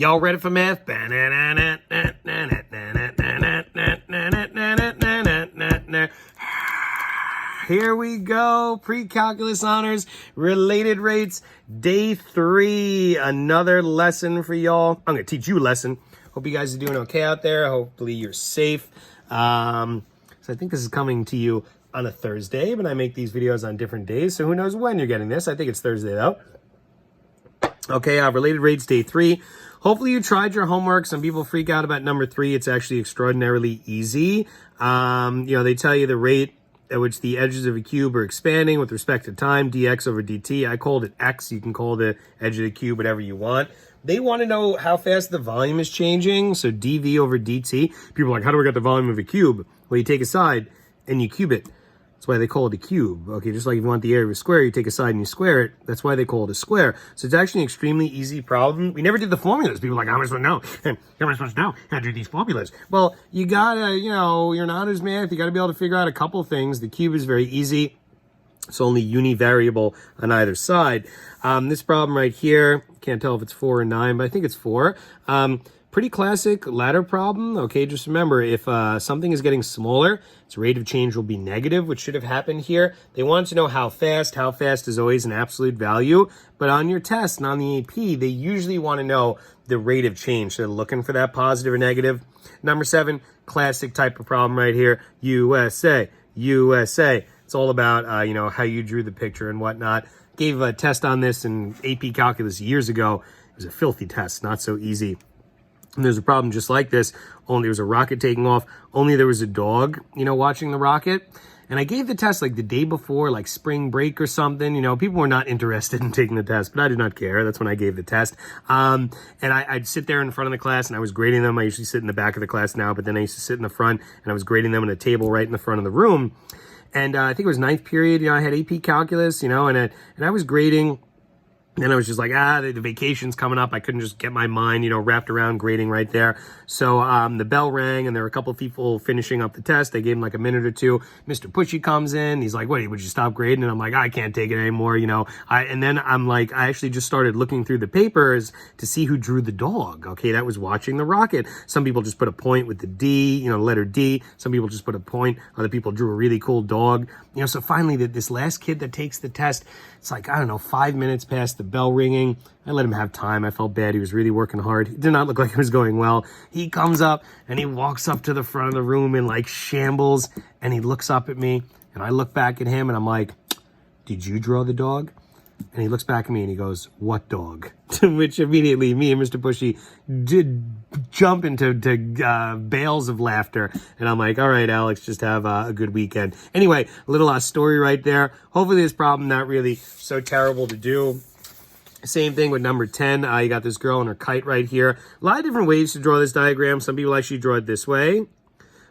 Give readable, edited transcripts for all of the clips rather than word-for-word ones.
Y'all ready for math? Here we go. Pre-calculus honors, related rates, day 3. Another lesson for y'all. I'm going to teach you a lesson. Hope you guys are doing okay out there. Hopefully you're safe. So I think this is coming to you on a Thursday, but I make these videos on different days. So who knows when you're getting this. I think it's Thursday though. Okay, related rates, day 3. Hopefully you tried your homework. Some people freak out about number 3. It's actually extraordinarily easy. They tell you the rate at which the edges of a cube are expanding with respect to time, dx over dt. I called it x. You can call the edge of the cube whatever you want. They want to know how fast the volume is changing, so dv over dt. People are like, how do I get the volume of a cube? Well, you take a side and you cube it. That's why they call it a cube. Okay, just like if you want the area of a square, you take a side and you square it. That's why they call it a square. So it's actually an extremely easy problem. We never did the formulas. People are like, how am I supposed to know? How am I supposed to know how to do these formulas? Well, you gotta, you're not as math. You gotta be able to figure out a couple things. The cube is very easy. It's only univariable on either side. This problem right here, can't tell if it's 4 or 9, but I think it's 4. Pretty classic ladder problem. Okay, just remember, if something is getting smaller, its rate of change will be negative, which should have happened here. They want to know how fast. How fast is always an absolute value. But on your test and on the AP, they usually want to know the rate of change. So they're looking for that positive or negative. Number 7, classic type of problem right here. USA, USA. It's all about, how you drew the picture and whatnot. Gave a test on this in AP Calculus years ago. It was a filthy test, not so easy. And there's a problem just like this, only there was a rocket taking off, only there was a dog, watching the rocket. And I gave the test like the day before, like spring break or something. People were not interested in taking the test, but I did not care. That's when I gave the test. And I'd sit there in front of the class and I was grading them. I usually sit in the back of the class now, but then I used to sit in the front and I was grading them on a table right in the front of the room. And I think it was 9th period, I had AP Calculus, and I was grading. And I was just like, the vacation's coming up. I couldn't just get my mind, wrapped around grading right there. So the bell rang and there were a couple of people finishing up the test. They gave him like a minute or two. Mr. Pushy comes in. He's like, what, would you stop grading? And I'm like, I can't take it anymore, And then I'm like, I actually just started looking through the papers to see who drew the dog. Okay, that was watching the rocket. Some people just put a point with the D, letter D. Some people just put a point. Other people drew a really cool dog. So finally this last kid that takes the test, it's like, 5 minutes past the bell ringing. I let him have time. I felt bad. He was really working hard. It did not look like it was going well. He comes up and he walks up to the front of the room in like shambles and he looks up at me and I look back at him and I'm like, did you draw the dog? And he looks back at me and he goes, what dog? To which immediately me and Mr. Pushy did jump into bales of laughter. And I'm like, all right, Alex, just have a good weekend. Anyway, a little story right there. Hopefully this problem not really so terrible to do. Same thing with number 10. You got this girl and her kite right here. A lot of different ways to draw this diagram. Some people actually draw it this way.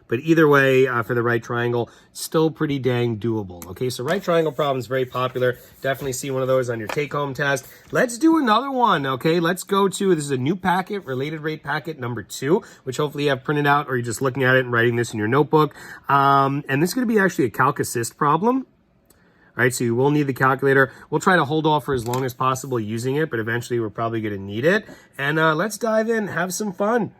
But either way, for the right triangle, still pretty dang doable. Okay, so right triangle problem is very popular. Definitely see one of those on your take-home test. Let's do another one, okay? Let's go to, this is a new packet, related rate packet number 2, which hopefully you have printed out or you're just looking at it and writing this in your notebook. And this is going to be actually a Calc Assist problem. All right, so you will need the calculator. We'll try to hold off for as long as possible using it, but eventually we're probably going to need it. And let's dive in, have some fun.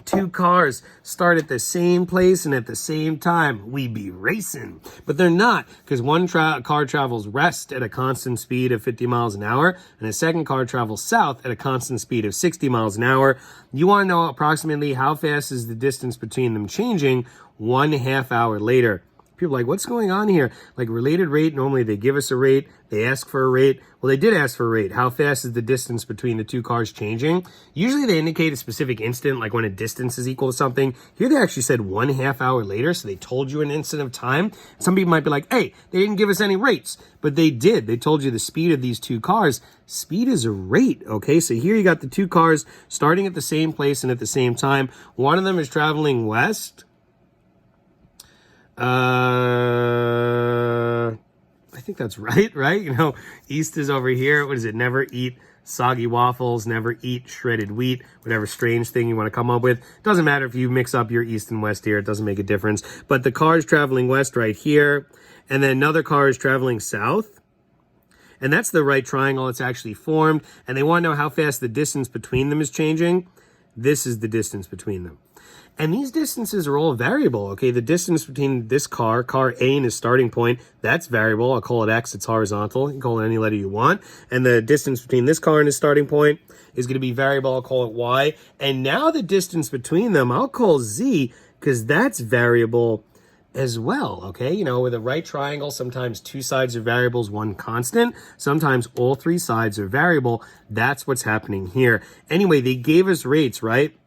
2 cars start at the same place and at the same time. We be racing. But they're not, because one car travels west at a constant speed of 50 miles an hour, and a second car travels south at a constant speed of 60 miles an hour. You want to know approximately how fast is the distance between them changing 1/2 hour later. People are like, what's going on here? Like related rate, normally they give us a rate, they ask for a rate. Well, they did ask for a rate. How fast is the distance between the 2 cars changing? Usually they indicate a specific instant, like when a distance is equal to something. Here they actually said 1/2 hour later, so they told you an instant of time. Some people might be like, hey, they didn't give us any rates. But they did. They told you the speed of these 2 cars. Speed is a rate, okay? So here you got the 2 cars starting at the same place and at the same time. One of them is traveling west. I think that's right? East is over here. What is it? Never eat soggy waffles, never eat shredded wheat, whatever strange thing you want to come up with. Doesn't matter if you mix up your east and west here. It doesn't make a difference. But the car is traveling west right here. And then another car is traveling south. And that's the right triangle that's actually formed. And they want to know how fast the distance between them is changing. This is the distance between them. And these distances are all variable, okay? The distance between this car A and his starting point, that's variable. I'll call it X, it's horizontal. You can call it any letter you want. And the distance between this car and his starting point is going to be variable. I'll call it Y. And now the distance between them, I'll call Z, because that's variable as well, okay? You know, with a right triangle, sometimes two sides are variables, one constant. Sometimes all three sides are variable. That's what's happening here. Anyway, they gave us rates, right?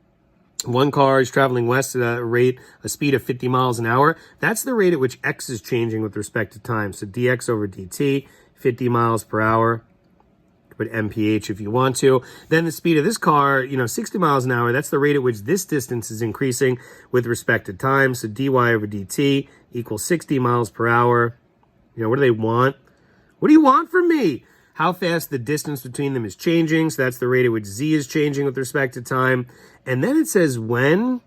One car is traveling west at a speed of 50 miles an hour. That's the rate at which X is changing with respect to time. So dx over dt, 50 miles per hour. Put mph if you want to. Then the speed of this car, 60 miles an hour, that's the rate at which this distance is increasing with respect to time. So dy over dt equals 60 miles per hour. What do they want? What do you want from me? How fast the distance between them is changing. So that's the rate at which z is changing with respect to time. And then it says when,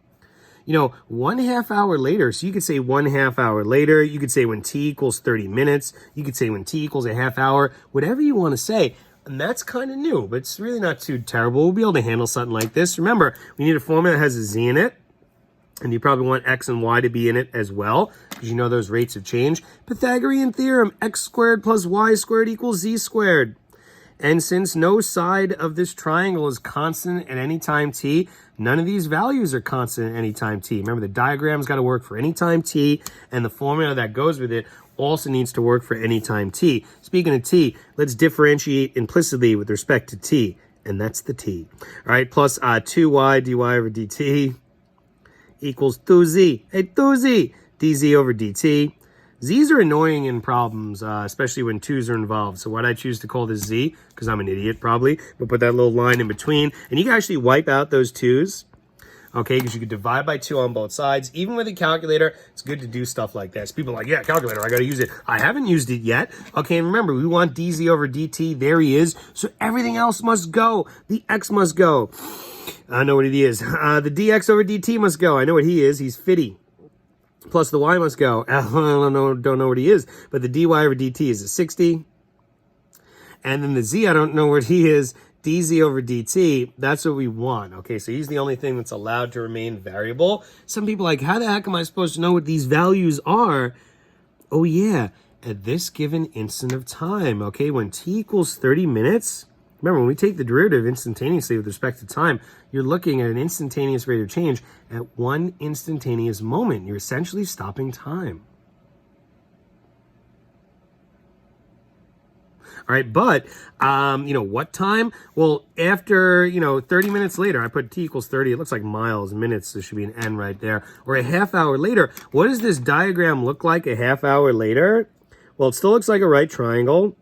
1/2 hour later. So you could say 1/2 hour later. You could say when t equals 30 minutes. You could say when t equals a half hour. Whatever you want to say. And that's kind of new, but it's really not too terrible. We'll be able to handle something like this. Remember, we need a formula that has a z in it. And you probably want x and y to be in it as well, because you know those rates of change. Pythagorean theorem, x squared plus y squared equals z squared. And since no side of this triangle is constant at any time t, none of these values are constant at any time t. Remember, the diagram's got to work for any time t, and the formula that goes with it also needs to work for any time t. Speaking of t, let's differentiate implicitly with respect to t, and that's the t. All right, plus 2y dy over dt equals 2z. Hey, 2z, dz over dt. Z's are annoying in problems, especially when 2's are involved. So why'd I choose to call this z? Because I'm an idiot, probably. But put that little line in between. And you can actually wipe out those 2's. Okay, because you could divide by 2 on both sides. Even with a calculator, it's good to do stuff like this. People are like, yeah, calculator, I got to use it. I haven't used it yet. Okay, and remember, we want dz over dt. There he is. So everything else must go. The x must go. I know what it is. The dx over dt must go. I know what he is. He's 50. Plus the y must go. I don't know what he is. But the dy over dt is a 60. And then the z, I don't know what he is. dz over dt, that's what we want. Okay, so he's the only thing that's allowed to remain variable. Some people are like, how the heck am I supposed to know what these values are? Oh yeah, at this given instant of time. Okay, when t equals 30 minutes, remember, when we take the derivative instantaneously with respect to time, you're looking at an instantaneous rate of change at one instantaneous moment. You're essentially stopping time. All right, but, what time? Well, after, 30 minutes later, I put t equals 30. It looks like miles, minutes. There should be an n right there. Or a half hour later. What does this diagram look like a half hour later? Well, it still looks like a right triangle.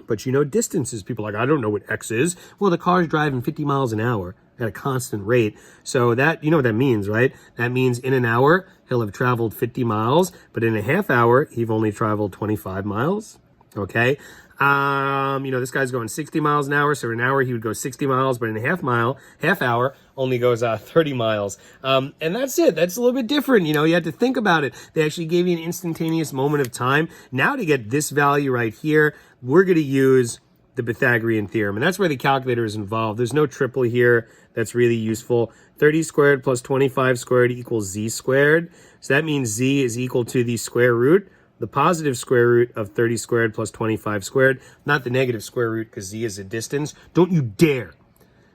But distances. People are like, I don't know what x is. Well, the car's driving 50 miles an hour at a constant rate. So that, you know what that means, right? That means in an hour, he'll have traveled 50 miles. But in a half hour, he've only traveled 25 miles. Okay? This guy's going 60 miles an hour. So in an hour, he would go 60 miles. But in a half hour, only goes 30 miles. And that's it. That's a little bit different. You had to think about it. They actually gave you an instantaneous moment of time. Now to get this value right here, we're going to use the Pythagorean theorem. And that's where the calculator is involved. There's no triple here. That's really useful. 30 squared plus 25 squared equals z squared. So that means z is equal to the square root, the positive square root of 30 squared plus 25 squared, not the negative square root because z is a distance. Don't you dare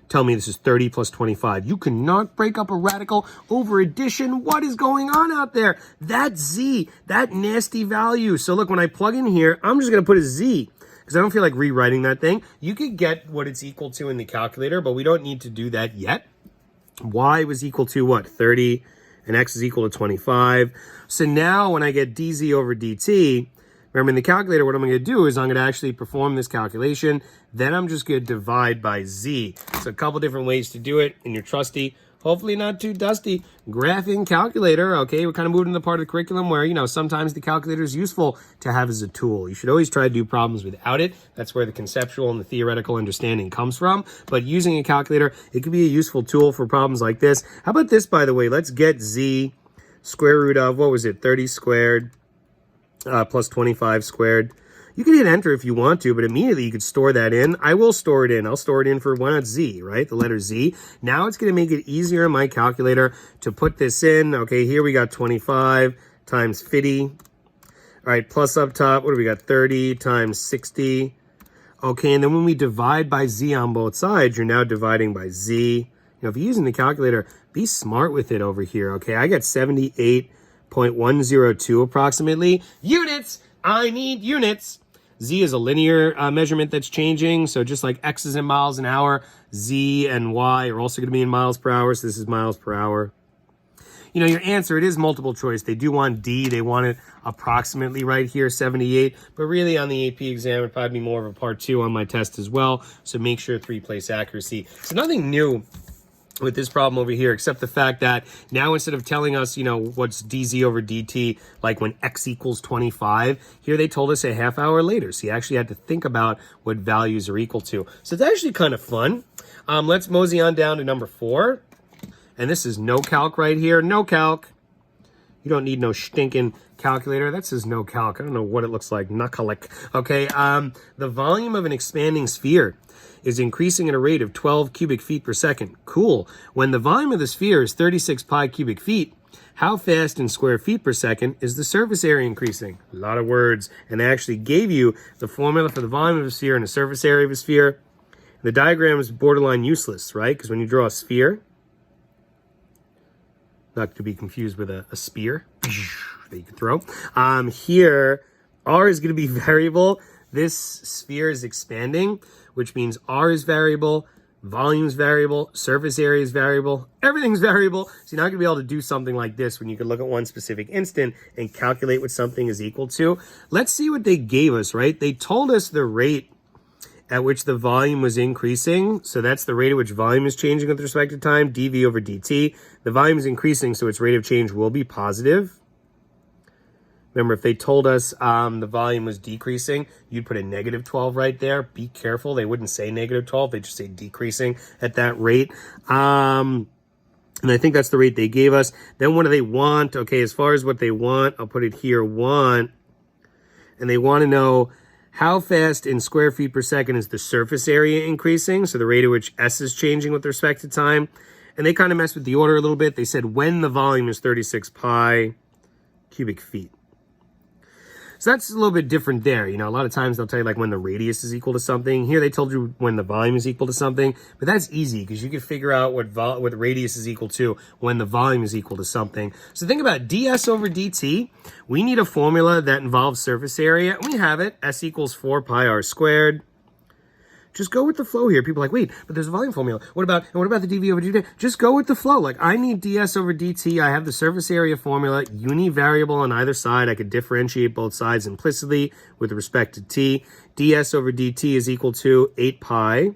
tell me this is 30 plus 25. You cannot break up a radical over addition. What is going on out there? That's z, that nasty value. So look, when I plug in here, I'm just going to put a z because I don't feel like rewriting that thing. You could get what it's equal to in the calculator, but we don't need to do that yet. Y was equal to what? 30, and x is equal to 25. So now when I get dz over dt, remember in the calculator, what I'm going to do is I'm going to actually perform this calculation. Then I'm just going to divide by z. So a couple different ways to do it in your trusty, hopefully not too dusty, graphing calculator. Okay, we're kind of moving to the part of the curriculum where, sometimes the calculator is useful to have as a tool. You should always try to do problems without it. That's where the conceptual and the theoretical understanding comes from. But using a calculator, it could be a useful tool for problems like this. How about this, by the way? Let's get z square root of, 30 squared plus 25 squared. You can hit enter if you want to, but immediately you could store that in. I will store it in. I'll store it in for, why not Z, right? The letter Z. Now it's going to make it easier in my calculator to put this in. Okay, here we got 25 times 50. All right, plus up top, what do we got? 30 times 60. Okay, and then when we divide by Z on both sides, you're now dividing by Z. You know, if you're using the calculator, be smart with it over here, okay? I got 78.102 approximately. Units! I need units! Z is a linear measurement that's changing, so just like X is in miles an hour, Z and Y are also going to be in miles per hour, so this is miles per hour. You know, your answer, it is multiple choice. They do want D. They want it approximately right here, 78. But really on the AP exam, it'd probably be more of a part 2 on my test as well. So make sure 3-place accuracy. So nothing new with this problem over here, except the fact that now instead of telling us, you know, what's dz over dt, like when x equals 25, here they told us a half hour later. So you actually had to think about what values are equal to. So it's actually kind of fun. Let's mosey on down to number 4. And this is no calc right here. No calc. You don't need no stinking calculator. That says no calc. I don't know what it looks like. Knucklick. Okay, the volume of an expanding sphere is increasing at a rate of 12 cubic feet per second. Cool. When the volume of the sphere is 36 pi cubic feet, how fast in square feet per second is the surface area increasing? A lot of words. And they actually gave you the formula for the volume of a sphere and the surface area of a sphere. The diagram is borderline useless, right? Because when you draw a sphere, not to be confused with a spear that you can throw. Here, R is going to be variable. This sphere is expanding, which means R is variable, volume is variable, surface area is variable, everything's variable. So you're not going to be able to do something like this when you can look at one specific instant and calculate what something is equal to. Let's see what they gave us, right? They told us the rate at which the volume was increasing. So that's the rate at which volume is changing with respect to time, dv over dt. The volume is increasing, so its rate of change will be positive. Remember, if they told us the volume was decreasing, you'd put a negative 12 right there. Be careful. They wouldn't say negative 12. They just say decreasing at that rate. And I think that's the rate they gave us. Then what do they want? Okay, as far as what they want, I'll put it here, want. And they want to know how fast in square feet per second is the surface area increasing? So the rate at which S is changing with respect to time. And they kind of messed with the order a little bit. They said when the volume is 36 pi cubic feet. So that's a little bit different there. You know, a lot of times they'll tell you like when the radius is equal to something. Here they told you when the volume is equal to something. But that's easy because you can figure out what radius is equal to when the volume is equal to something. So think about ds over dt. We need a formula that involves surface area. And we have it. S equals 4 pi r squared. Just go with the flow here. People are like, wait, but there's a volume formula. What about the dv over dt? Just go with the flow. Like, I need ds over dt. I have the surface area formula, univariable on either side. I could differentiate both sides implicitly with respect to t. ds over dt is equal to 8 pi. I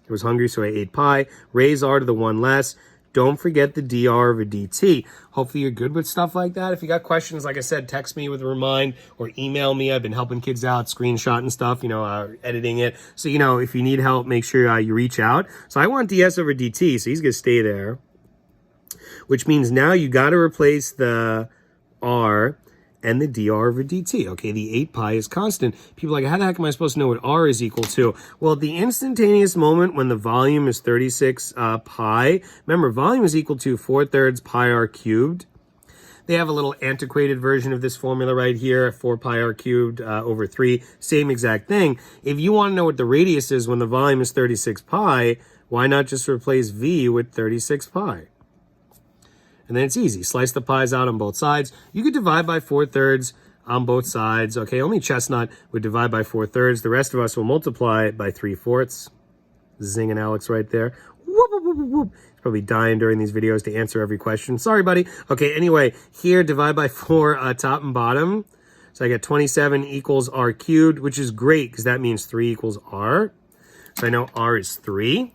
was hungry, so I ate pi. Raise r to the 1 less. Don't forget the dr over dt. Hopefully you're good with stuff like that. If you got questions, like I said, text me with a remind or email me. I've been helping kids out, screenshotting stuff, editing it. So, if you need help, make sure you reach out. So I want ds over dt, so he's going to stay there. Which means now you got to replace the r and the dr over dt. Okay, the 8 pi is constant. People are like, how the heck am I supposed to know what r is equal to? Well, at the instantaneous moment when the volume is 36 pi, remember, volume is equal to 4/3 pi r cubed. They have a little antiquated version of this formula right here, 4 pi r cubed over 3, same exact thing. If you want to know what the radius is when the volume is 36 pi, why not just replace v with 36 pi? And then it's easy. Slice the pies out on both sides. You could divide by 4/3 on both sides. Okay, only Chestnut would divide by 4/3. The rest of us will multiply by 3/4. Zinging Alex right there. Whoop, whoop, whoop, whoop. He's probably dying during these videos to answer every question. Sorry, buddy. Okay, anyway, here divide by 4 top and bottom. So I get 27 equals r cubed, which is great because that means 3 equals r. So I know r is 3.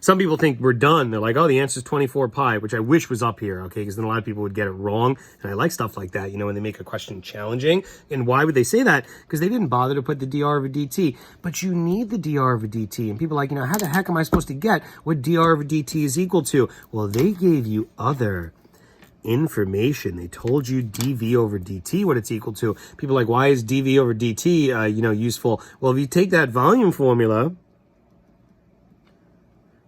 Some people think we're done. They're like, oh, the answer is 24 pi, which I wish was up here, okay? Because then a lot of people would get it wrong. And I like stuff like that, when they make a question challenging. And why would they say that? Because they didn't bother to put the dr over dt. But you need the dr over dt. And people are like, how the heck am I supposed to get what dr over dt is equal to? Well, they gave you other information. They told you dv over dt, what it's equal to. People are like, why is dv over dt, useful? Well, if you take that volume formula,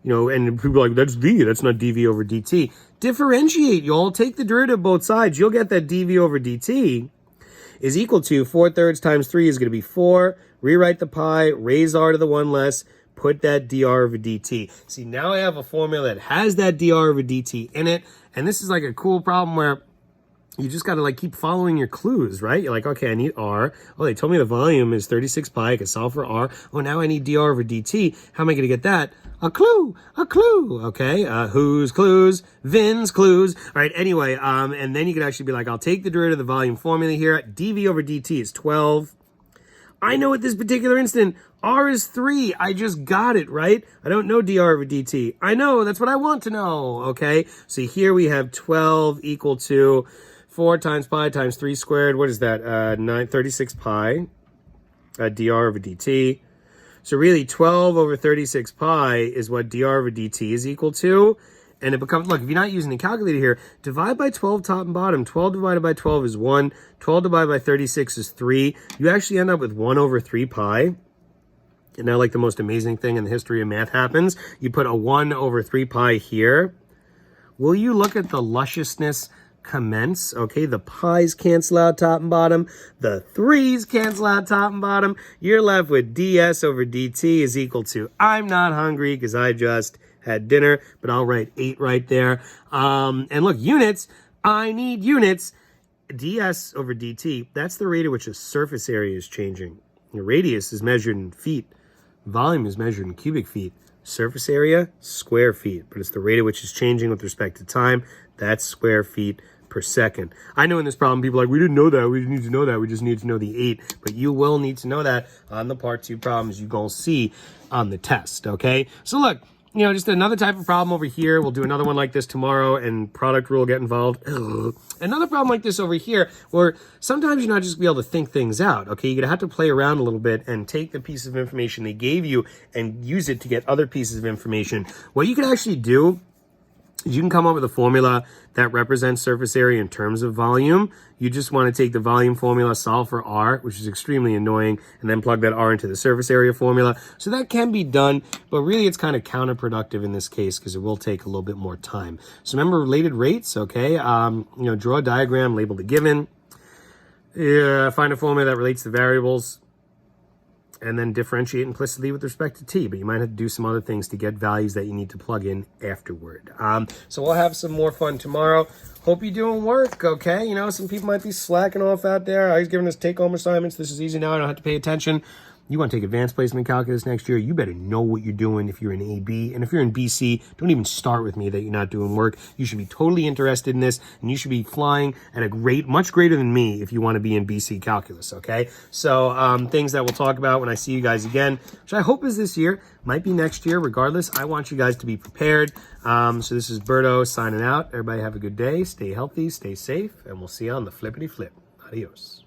and people are like, that's v, that's not dv over dt. Differentiate, y'all. Take the derivative of both sides. You'll get that dv over dt is equal to 4/3 times 3 is going to be 4. Rewrite the pi, raise r to the 1 less, put that dr over dt. See, now I have a formula that has that dr over dt in it. And this is like a cool problem where you just got to like keep following your clues, right? You're like, okay, I need r. Oh, they told me the volume is 36 pi. I can solve for r. Oh, now I need dr over dt. How am I going to get that? A clue. Okay. Whose clues? Vin's clues. All right. Anyway, and then you can actually be like, I'll take the derivative of the volume formula here. dv over dt is 12. I know at this particular instant, r is 3. I just got it, right? I don't know dr over dt. I know. That's what I want to know. Okay. So here we have 12 equal to 4 times pi times 3 squared. What is that? 36 pi dr over dt. So really 12 over 36 pi is what dr over dt is equal to. And it becomes, look, if you're not using a calculator here, divide by 12 top and bottom. 12 divided by 12 is 1. 12 divided by 36 is 3. You actually end up with 1 over 3 pi. And now, like, the most amazing thing in the history of math happens. You put a 1 over 3 pi here. Will you look at the lusciousness commence? Okay, the pi's cancel out top and bottom. The 3's cancel out top and bottom. You're left with ds over dt is equal to, I'm not hungry because I just had dinner, but I'll write 8 right there. And look, units, I need units. ds over dt, that's the rate at which a surface area is changing. The radius is measured in feet. Volume is measured in cubic feet. Surface area, square feet. But it's the rate at which it's changing with respect to time. That's square feet per second. I know in this problem, people are like, we didn't know that. We didn't need to know that. We just need to know the 8. But you will need to know that on the part 2 problems you're going to see on the test, okay? So look, just another type of problem over here. We'll do another one like this tomorrow, and product rule get involved. Another problem like this over here, where sometimes you're not just be able to think things out, okay? You're going to have to play around a little bit and take the piece of information they gave you and use it to get other pieces of information. What you can actually do is you can come up with a formula that represents surface area in terms of volume. You just want to take the volume formula, solve for r, which is extremely annoying, and then plug that r into the surface area formula. So that can be done, but really it's kind of counterproductive in this case because it will take a little bit more time. So remember related rates, okay? Draw a diagram, label the given. Find a formula that relates the variables, and then differentiate implicitly with respect to t, but you might have to do some other things to get values that you need to plug in afterward. So we'll have some more fun tomorrow. Hope you're doing work, okay? Some people might be slacking off out there. I was giving us take-home assignments. This is easy now. I don't have to pay attention. You want to take advanced placement calculus next year, you better know what you're doing if you're in AB. And if you're in BC, don't even start with me that you're not doing work. You should be totally interested in this, and you should be flying at a much greater than me if you want to be in BC calculus, okay? So things that we'll talk about when I see you guys again, which I hope is this year, might be next year. Regardless, I want you guys to be prepared. So this is Berto signing out. Everybody have a good day. Stay healthy, stay safe, and we'll see you on the flippity flip. Adios.